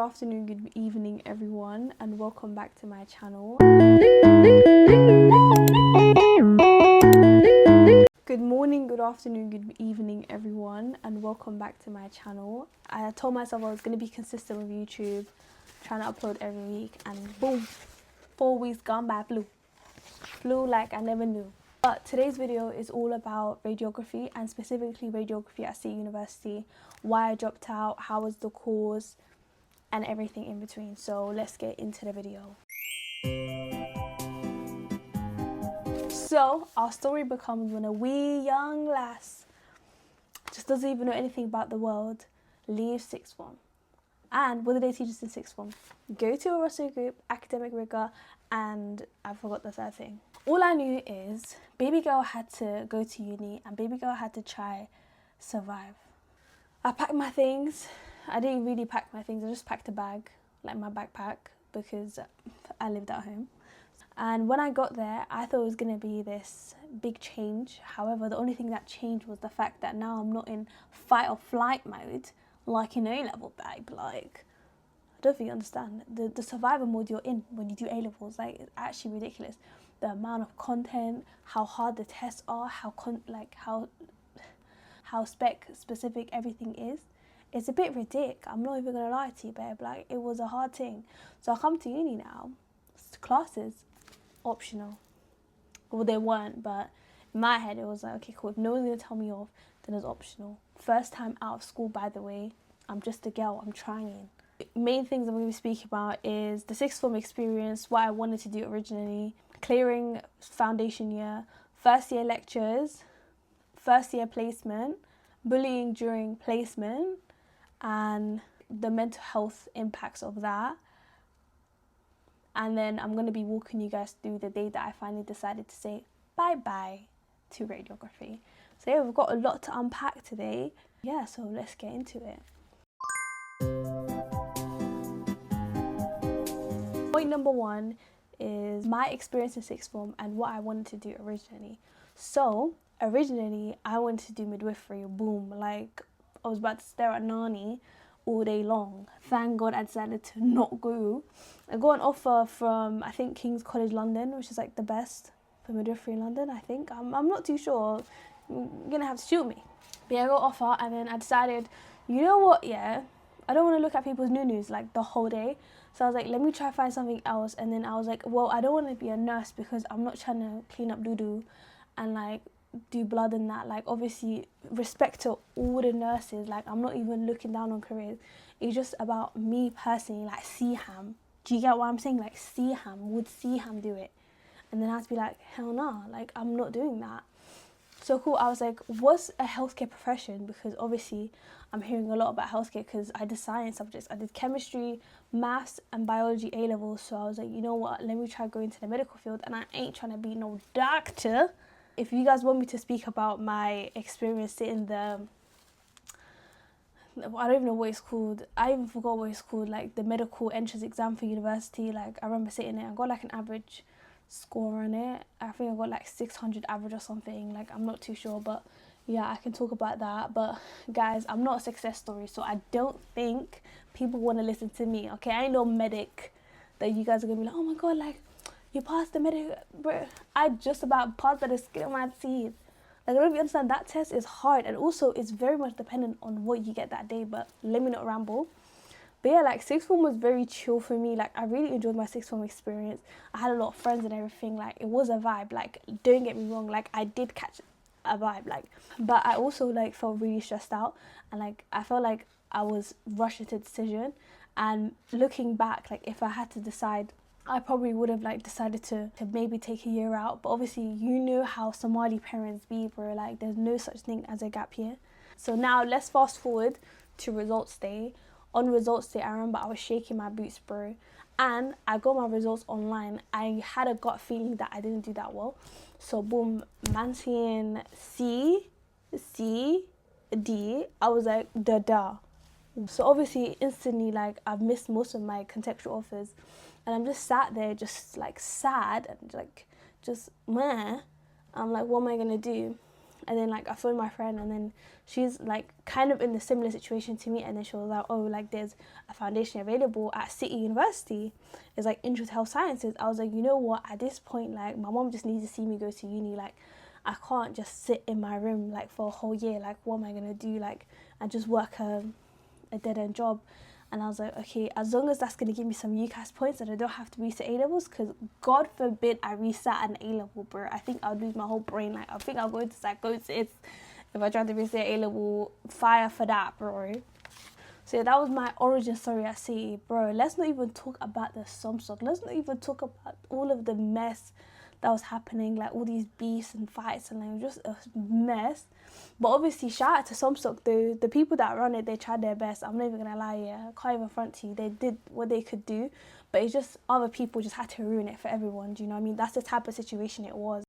afternoon, good evening everyone, and welcome back to my channel. Good morning, good afternoon, good evening everyone, and welcome back to my channel. I told myself I was going to be consistent with YouTube, trying to upload every week, and boom, 4 weeks gone by flew like I never knew. But today's video is all about radiography, and specifically radiography at State University, why I dropped out, how was the course, and everything in between. So let's get into the video. So our story becomes when a wee young lass just doesn't even know anything about the world leaves sixth form. And what did they teach us in sixth form? Go to a Russell group, academic rigor, and I forgot the third thing. All I knew is baby girl had to go to uni and baby girl had to try survive. I packed my things. I didn't really pack my things, I just packed a bag, like my backpack, because I lived at home. And when I got there, I thought it was going to be this big change. However, the only thing that changed was the fact that now I'm not in fight or flight mode like in A-level, babe. Like, I don't think you understand. The survival mode you're in when you do A-levels, like, it's actually ridiculous. The amount of content, how hard the tests are, how spec specific everything is. It's a bit ridiculous. I'm not even gonna lie to you, babe. Like, it was a hard thing. So I come to uni now. Classes optional. Well, they weren't, but in my head it was like, okay, cool. If no one's gonna tell me off, then it's optional. First time out of school, by the way. I'm just a girl. I'm trying. Main things I'm going to be speaking about is the sixth form experience, what I wanted to do originally, clearing foundation year, first year lectures, first year placement, bullying during placement, and the mental health impacts of that. And then I'm going to be walking you guys through the day that I finally decided to say bye-bye to radiography. So yeah, we've got a lot to unpack today. Yeah, so let's get into it. Point number one is my experience in sixth form and what I wanted to do originally. So originally I wanted to do midwifery, boom, like I was about to stare at Nani all day long. Thank God I decided to not go. I got an offer from, I think, King's College London, which is like the best for midwifery in London, I think. I'm not too sure. You're gonna have to shoot me. But yeah, I got an offer, and then I decided, you know what, yeah, I don't want to look at people's news like the whole day. So I was like, let me try find something else. And then I was like, well, I don't want to be a nurse because I'm not trying to clean up doo-doo and like do blood and that. Like, obviously, respect to all the nurses. Like, I'm not even looking down on careers. It's just about me personally, like CHAM. Do you get what I'm saying? Like, CHAM, would CHAM do it? And then I had to be like, hell no, like, I'm not doing that. So cool, I was like, what's a healthcare profession? Because obviously I'm hearing a lot about healthcare because I did science subjects. I did chemistry, maths and biology A-levels. So I was like, you know what, let me try going to the medical field, and I ain't trying to be no doctor. If you guys want me to speak about my experience in the, I don't even know what it's called. I even forgot what it's called, like the medical entrance exam for university. Like, I remember sitting there, I got like an average score on it. I think I got like 600 average or something. Like, I'm not too sure, but yeah, I can talk about that. But guys, I'm not a success story, so I don't think people want to listen to me. Okay, I ain't no medic that you guys are gonna be like, oh my god, like you passed the medic, bro. I just about passed by the skin of my teeth. Like, I don't even understand, that test is hard, and also it's very much dependent on what you get that day. But let me not ramble. But yeah, like, sixth form was very chill for me. Like, I really enjoyed my sixth form experience. I had a lot of friends and everything. Like, it was a vibe. Like, don't get me wrong. Like, I did catch a vibe. Like, but I also, like, felt really stressed out. And, like, I felt like I was rushing to decision. And looking back, like, if I had to decide, I probably would have, like, decided to maybe take a year out. But obviously, you know how Somali parents be, bro. Like, there's no such thing as a gap year. So now, let's fast forward to results day. On results day, I remember I was shaking my boots, bro. And I got my results online. I had a gut feeling that I didn't do that well. So boom, man seeing C, D. I was like, da. So obviously, instantly, like, I've missed most of my contextual offers. And I'm just sat there, just like sad and like, just meh. I'm like, what am I gonna do? And then like I phoned my friend, and then she's like kind of in the similar situation to me, and then she was like, oh, like there's a foundation available at City University. It's like Intro to Health Sciences. I was like, you know what, at this point, like my mom just needs to see me go to uni. Like I can't just sit in my room like for a whole year. Like what am I gonna do? Like and just work a dead end job. And I was like, okay, as long as that's going to give me some UCAS points and I don't have to reset A-levels, because God forbid I reset an A-level, bro. I think I'll lose my whole brain. Like, I think I'll go into psychosis if I try to reset A-level. Fire for that, bro. So yeah, that was my origin story at CE, bro. Let's not even talk about the Samsung. Let's not even talk about all of the mess that was happening, like all these beefs and fights, and like just a mess. But obviously, shout out to Samsung though. The people that run it, they tried their best. I'm not even gonna lie, yeah. I can't even front to you. They did what they could do, but it's just other people just had to ruin it for everyone. Do you know what I mean? That's the type of situation it was.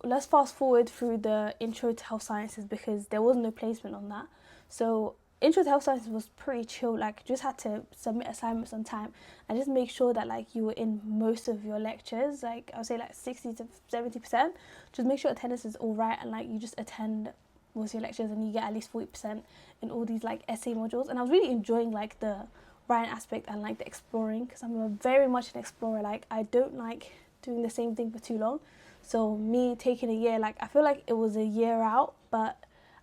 Let's fast forward through the Intro to Health Sciences, because there was no placement on that. So Intro to Health Sciences was pretty chill. Like just had to submit assignments on time and just make sure that like you were in most of your lectures. Like I would say like 60 to 70%. Just make sure attendance is all right, and like you just attend most of your lectures and you get at least 40% in all these like essay modules. And I was really enjoying like the writing aspect and like the exploring, because I'm very much an explorer. Like I don't like doing the same thing for too long. So me taking a year, like I feel like it was a year out, but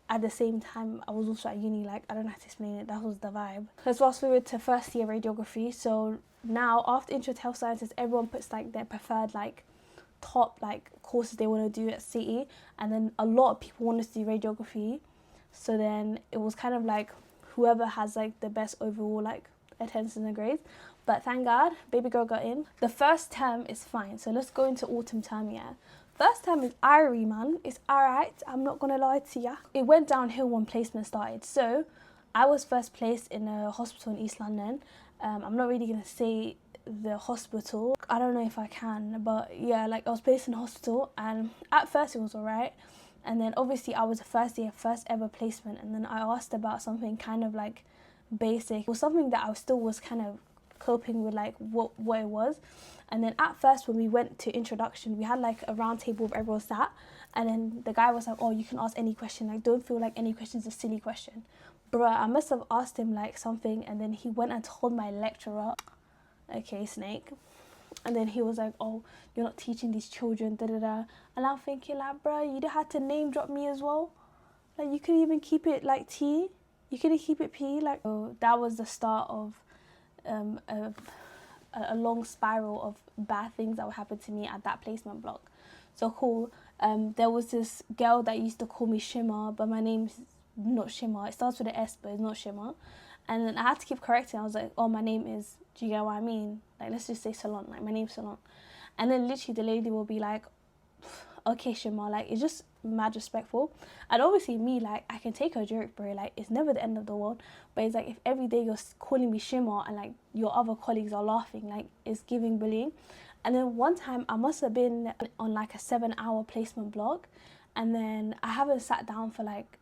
at the same time I was also at uni. Like I don't know how to explain it, that was the vibe. Let's fast forward to first year radiography. So now after Intro to Health Sciences, everyone puts like their preferred like top like courses they want to do at CE, and then a lot of people want to do radiography. So then it was kind of like whoever has like the best overall like attendance and grades. But thank God, baby girl got in. The first term is fine, so let's go into autumn term. Yeah, first term is irie, man. It's alright, I'm not gonna lie to ya. It went downhill when placement started. So I was first placed in a hospital in East London. I'm not really gonna say the hospital, I don't know if I can, but yeah, like I was placed in a hospital, and at first it was alright. And then obviously I was a first ever placement, and then I asked about something kind of like basic, or something that I still was kind of coping with, like what it was. And then at first when we went to introduction, we had like a round table of everyone sat, and then the guy was like, oh, you can ask any question, like don't feel like any question's a silly question. Bruh, I must have asked him like something, and then he went and told my lecturer, okay, snake. And then he was like, oh, you're not teaching these children, da da da. And I'm thinking like, bruh, you had to name drop me as well. Like you couldn't even keep it like T, you couldn't keep it P. Like, so that was the start of a long spiral of bad things that would happen to me at that placement block. So cool. There was this girl that used to call me Shimmer, but my name's not Shimmer. It starts with an S, but it's not Shimmer. And then I had to keep correcting. I was like, oh, my name is, do you get what I mean? Like, let's just say Salon. Like, my name's Salon. And then literally the lady will be like, okay, Shimmer. Like, it's just mad respectful. And obviously me, like, I can take a joke, bro. Like, it's never the end of the world. But it's like, if every day you're calling me Shimmer and like your other colleagues are laughing, like it's giving bullying. And then one time I must have been on like a 7-hour placement block, and then I haven't sat down for like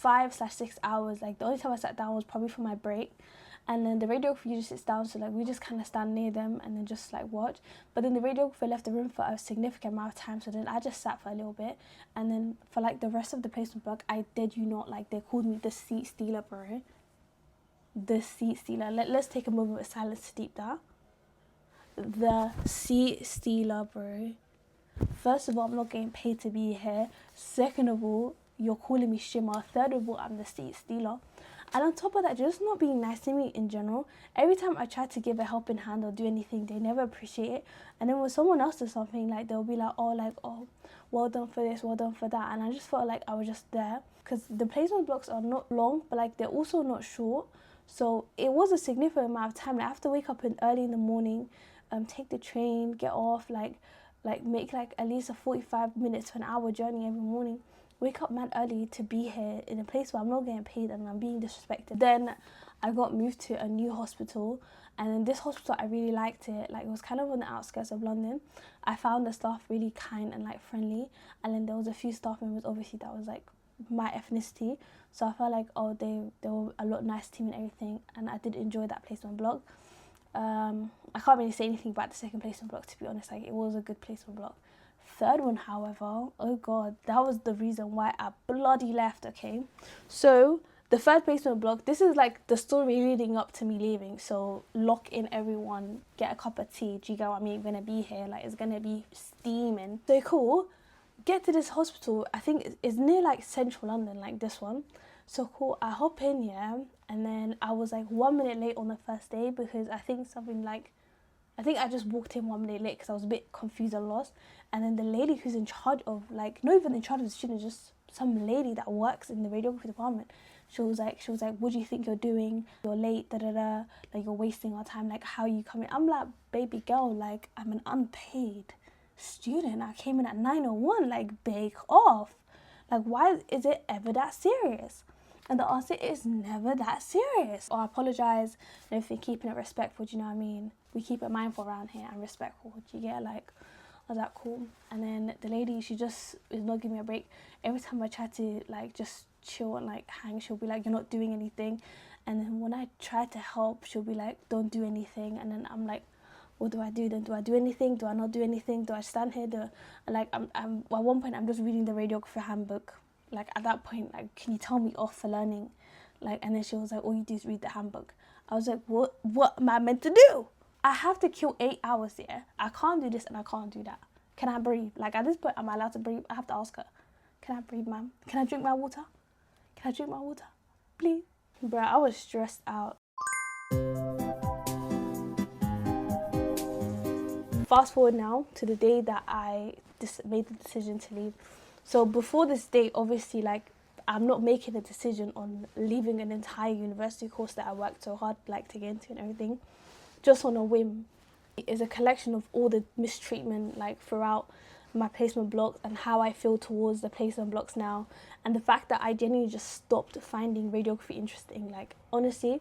5/6 hours. Like the only time I sat down was probably for my break. And then the radiographer just sits down, so like we just kind of stand near them and then just like watch. But then the radiographer left the room for a significant amount of time, so then I just sat for a little bit. And then for like the rest of the placement block, I did you not, like they called me the seat stealer, bro. The seat stealer. Let's take a moment of silence to deep that. The seat stealer, bro. First of all, I'm not getting paid to be here. Second of all, you're calling me Shimmer. Third of all, I'm the seat stealer. And on top of that, just not being nice to me in general. Every time I try to give a helping hand or do anything, they never appreciate it. And then when someone else does something, like they'll be like, oh, well done for this, well done for that. And I just felt like I was just there, because the placement blocks are not long, but like they're also not short. So it was a significant amount of time. Like, I have to wake up early in the morning, take the train, get off, like make like at least a 45 minutes to an hour journey every morning. Wake up mad early to be here in a place where I'm not getting paid and I'm being disrespected. Then I got moved to a new hospital, and in this hospital I really liked it. Like, it was kind of on the outskirts of London. I found the staff really kind and like friendly, and then there was a few staff members obviously that was like my ethnicity, so I felt like, oh, they were a lot nice to me and everything, and I did enjoy that placement block. I can't really say anything about the second placement block, to be honest. Like, it was a good placement block. Third one, however, oh god, that was the reason why I bloody left. Okay, so the third placement block, this is like the story leading up to me leaving. So lock in, everyone, get a cup of tea. Do you get what I mean? Gonna be here, like, it's gonna be steaming. So cool, get to this hospital. I think it's near like central London, like this one. So cool, I hop in, yeah, and then I was like 1 minute late on the first day because I think I just walked in 1 minute late because I was a bit confused and lost. And then the lady who's in charge of, like, not even in charge of the students, just some lady that works in the radiography department, she was like, what do you think you're doing? You're late, like, you're wasting our time, like, how are you coming? I'm like, baby girl, like, I'm an unpaid student. I came in at 9:01, like, bake off. Like, why is it ever that serious? And the answer is never that serious. Or I apologise, and everything, keeping it respectful, do you know what I mean? We keep it mindful around here and respectful, do you get? Like, I was like, cool. And then the lady, she just is not giving me a break. Every time I try to, like, just chill and, like, hang, she'll be like, you're not doing anything. And then when I try to help, she'll be like, don't do anything. And then I'm like, what do I do then? Do I do anything? Do I not do anything? Do I stand here? I'm at one point, I'm just reading the radiography handbook. Like, at that point, like, can you tell me off for learning? Like, and then she was like, all you do is read the handbook. I was like, what am I meant to do? I have to kill 8 hours here. I can't do this and I can't do that. Can I breathe? Like, at this point, am I allowed to breathe? I have to ask her, can I breathe, ma'am? Can I drink my water? Can I drink my water? Please? Bro, I was stressed out. Fast forward now to the day that I made the decision to leave. So before this day, obviously, like, I'm not making a decision on leaving an entire university course that I worked so hard, like, to get into and everything, just on a whim. It's a collection of all the mistreatment, like, throughout my placement blocks and how I feel towards the placement blocks now, and the fact that I genuinely just stopped finding radiography interesting. Like, honestly,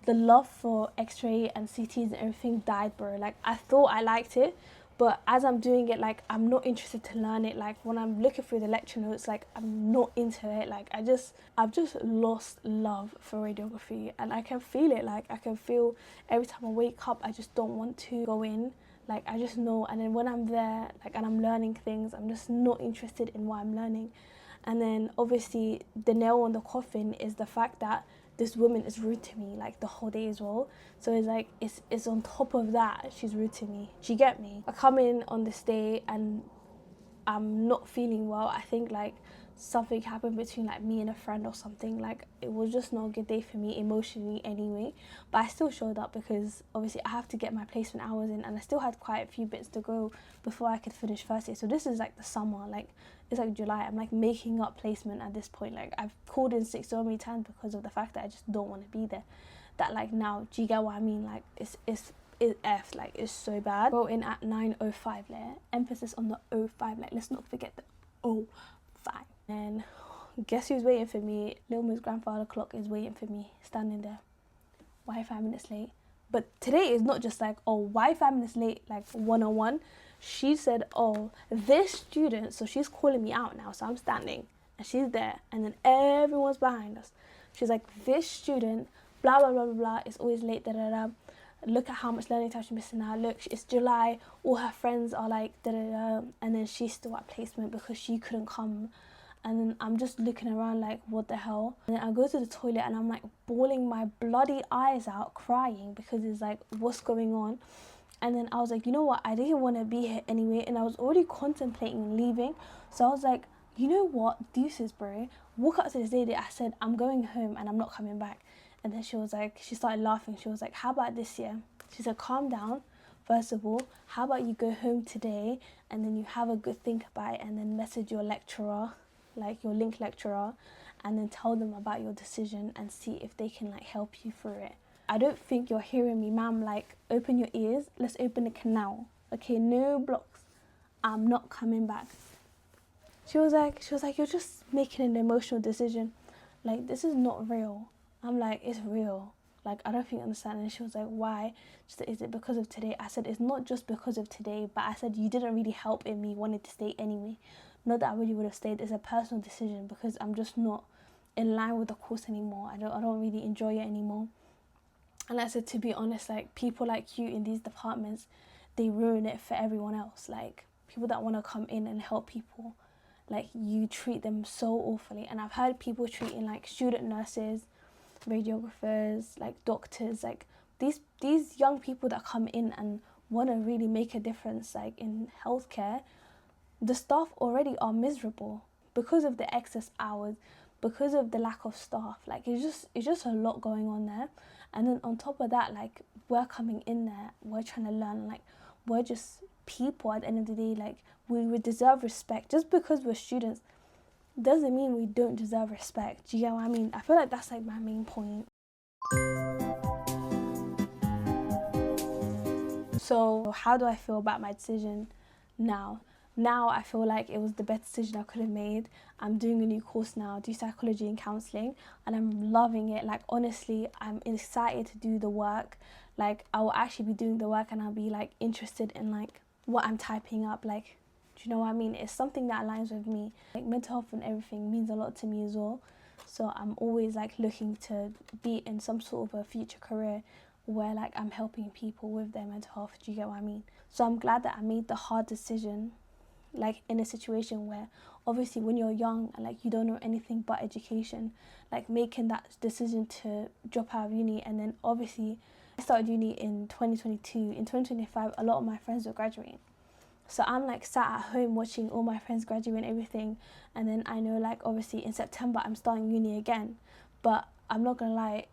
the love for x-ray and CTs and everything died, bro. Like, I thought I liked it, but as I'm doing it, like, I'm not interested to learn it. Like, when I'm looking through the lecture notes, like, I'm not into it. Like, I've just lost love for radiography, and I can feel it. Like, I can feel every time I wake up, I just don't want to go in. Like, I just know. And then when I'm there, like, and I'm learning things, I'm just not interested in what I'm learning. And then obviously the nail on the coffin is the fact that this woman is rude to me, like, the whole day as well. So it's like, it's on top of that, she's rude to me. Do you get me? I come in on this day and I'm not feeling well. I think, like, something happened between, like, me and a friend or something. Like, it was just not a good day for me emotionally anyway. But I still showed up because obviously I have to get my placement hours in, and I still had quite a few bits to go before I could finish first year. So this is like the summer, like, it's like July. I'm like making up placement at this point. Like, I've called in sick so many times because of the fact that I just don't want to be there. That, like, now, do you get what I mean? Like, it's F, like, it's so bad. Go in at 9:05 there. Emphasis on the 05, like, let's not forget the 05. And guess who's waiting for me? Lil Mo's grandfather clock is waiting for me, standing there. Why 5 minutes late? But today is not just like, oh, why 5 minutes late, like 101. She said, oh, this student, so she's calling me out now, so I'm standing and she's there, and then everyone's behind us. She's like, this student, blah blah blah blah blah, is always late, da da da. Look at how much learning time she's missing now. Look, it's July, all her friends are like da da da, and then she's still at placement because she couldn't come. And then I'm just looking around like, what the hell? And then I go to the toilet and I'm like bawling my bloody eyes out, crying, because it's like, what's going on? And then I was like, you know what? I didn't want to be here anyway, and I was already contemplating leaving. So I was like, you know what? Deuces, bro. Walk up to this lady. I said, I'm going home and I'm not coming back. And then she was like, she started laughing. She was like, how about this year? She said, calm down. First of all, how about you go home today and then you have a good think about it, and then message your lecturer, like your link lecturer, and then tell them about your decision and see if they can, like, help you through it. I don't think you're hearing me, ma'am. Like, open your ears. Let's open the canal. Okay, no blocks. I'm not coming back. She was like, you're just making an emotional decision. Like, this is not real. I'm like, it's real. Like, I don't think you understand. And she was like, why? She said, is it because of today? I said, it's not just because of today, but I said, you didn't really help in me wanting to stay anyway. Not that I really would have stayed. It's a personal decision because I'm just not in line with the course anymore. I don't really enjoy it anymore. And I said, to be honest, like, people like you in these departments, they ruin it for everyone else. Like, people that want to come in and help people, like, you treat them so awfully. And I've heard people treating, like, student nurses, radiographers, like, doctors, like, these young people that come in and want to really make a difference, like, in healthcare. The staff already are miserable because of the excess hours, because of the lack of staff. Like, it's just a lot going on there. And then on top of that, like, we're coming in there, we're trying to learn, like, we're just people at the end of the day. Like, we would deserve respect. Just because we're students doesn't mean we don't deserve respect. Do you get what I mean? I feel like that's, like, my main point. So how do I feel about my decision now? Now I feel like it was the best decision I could have made. I'm doing a new course now, I do psychology and counselling, and I'm loving it. Like, honestly, I'm excited to do the work. Like, I will actually be doing the work and I'll be, like, interested in, like, what I'm typing up. Like, do you know what I mean? It's something that aligns with me. Like, mental health and everything means a lot to me as well. So I'm always, like, looking to be in some sort of a future career where, like, I'm helping people with their mental health. Do you get what I mean? So I'm glad that I made the hard decision, like, in a situation where obviously when you're young and, like, you don't know anything but education, like, making that decision to drop out of uni. And then obviously I started uni in 2022. In 2025, a lot of my friends were graduating. So I'm, like, sat at home watching all my friends graduate and everything. And then I know, like, obviously in September I'm starting uni again. But I'm not gonna lie,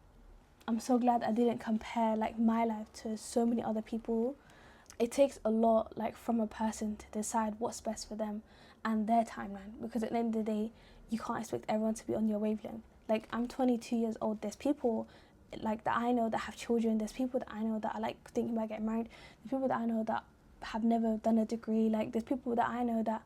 I'm so glad I didn't compare, like, my life to so many other people. It takes a lot, like, from a person to decide what's best for them and their timeline, because at the end of the day, you can't expect everyone to be on your wavelength. Like, I'm 22 years old. There's people, like, that I know that have children. There's people that I know that are, like, thinking about getting married. There's people that I know that have never done a degree. Like, there's people that I know that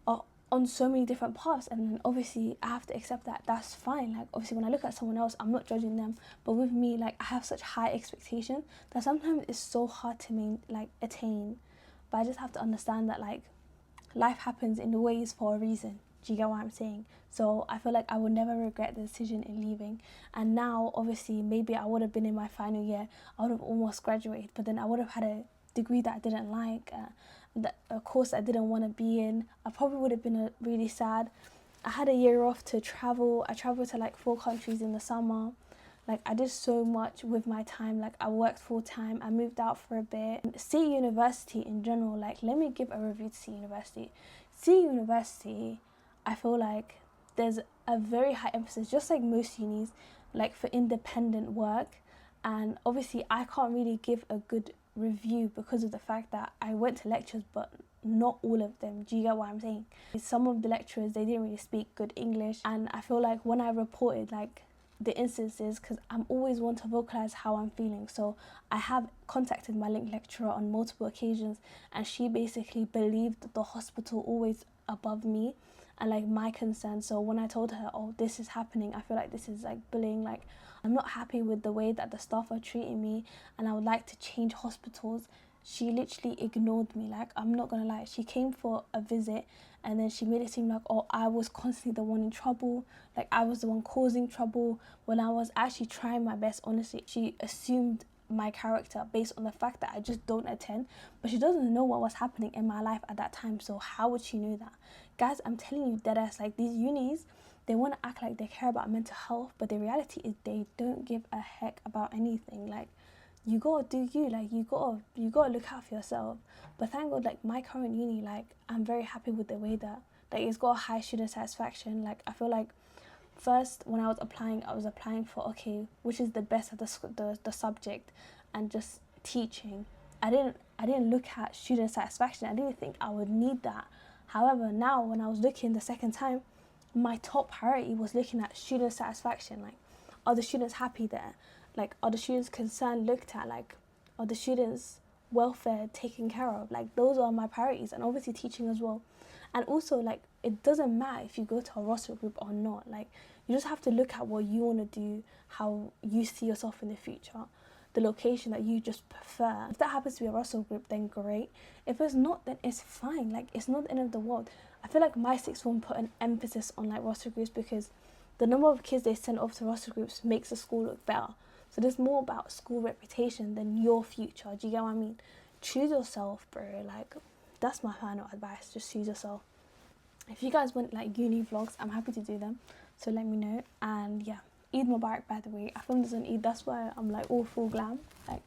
are on so many different paths, and then obviously I have to accept that. That's fine. Like, obviously when I look at someone else, I'm not judging them, but with me, like, I have such high expectations that sometimes it's so hard to attain. But I just have to understand that, like, life happens in ways for a reason. Do you get what I'm saying? So I feel like I would never regret the decision in leaving. And now, obviously, maybe I would have been in my final year, I would have almost graduated, but then I would have had a degree that I didn't like, a course I didn't want to be in. I probably would have been really sad. I had a year off to travel. I traveled to, like, 4 countries in the summer. Like, I did so much with my time. Like, I worked full time. I moved out for a bit. City University in general, like, let me give a review to City University. City University, I feel like there's a very high emphasis, just like most unis, like, for independent work. And obviously I can't really give a good review because of the fact that I went to lectures, but not all of them. Do you get what I'm saying? Some of the lecturers, they didn't really speak good English, and I feel like when I reported, like, the instances, because I'm always one to vocalize how I'm feeling, so I have contacted my link lecturer on multiple occasions, and she basically believed the hospital always above me and, like, my concern. So when I told her, oh, this is happening, I feel like this is, like, bullying, like, I'm not happy with the way that the staff are treating me and I would like to change hospitals, she literally ignored me. Like, I'm not gonna lie, she came for a visit and then she made it seem like, oh, I was constantly the one in trouble, like, I was the one causing trouble, when I was actually trying my best. Honestly, she assumed my character based on the fact that I just don't attend, but she doesn't know what was happening in my life at that time, so how would she know that? Guys, I'm telling you, deadass, like, these unis, they want to act like they care about mental health, but the reality is they don't give a heck about anything. Like, you gotta do you, like, you gotta look out for yourself. But thank God, like, my current uni, like, I'm very happy with the way that, like, it's got a high student satisfaction. Like, I feel like first when I was applying for, okay, which is the best at the subject, and just teaching. I didn't look at student satisfaction. I didn't think I would need that. However, now when I was looking the second time, my top priority was looking at student satisfaction. Like, are the students happy there? Like, are the students' concern looked at? Like, are the students' welfare taken care of? Like, those are my priorities, and obviously teaching as well. And also, like, it doesn't matter if you go to a roster group or not. Like, you just have to look at what you want to do, how you see yourself in the future, the location that you just prefer. If that happens to be a Russell group, then great. If it's not, then it's fine. Like, it's not the end of the world. I feel like my sixth form put an emphasis on, like, Russell groups because the number of kids they send off to Russell groups makes the school look better. So there's more about school reputation than your future. Do you get what I mean? Choose yourself, bro. Like, that's my final advice. Just choose yourself. If you guys want like uni vlogs, I'm happy to do them. So let me know. And yeah, Eid Mubarak, by the way. I filmed this on Eid. That's why I'm like all full glam. Like,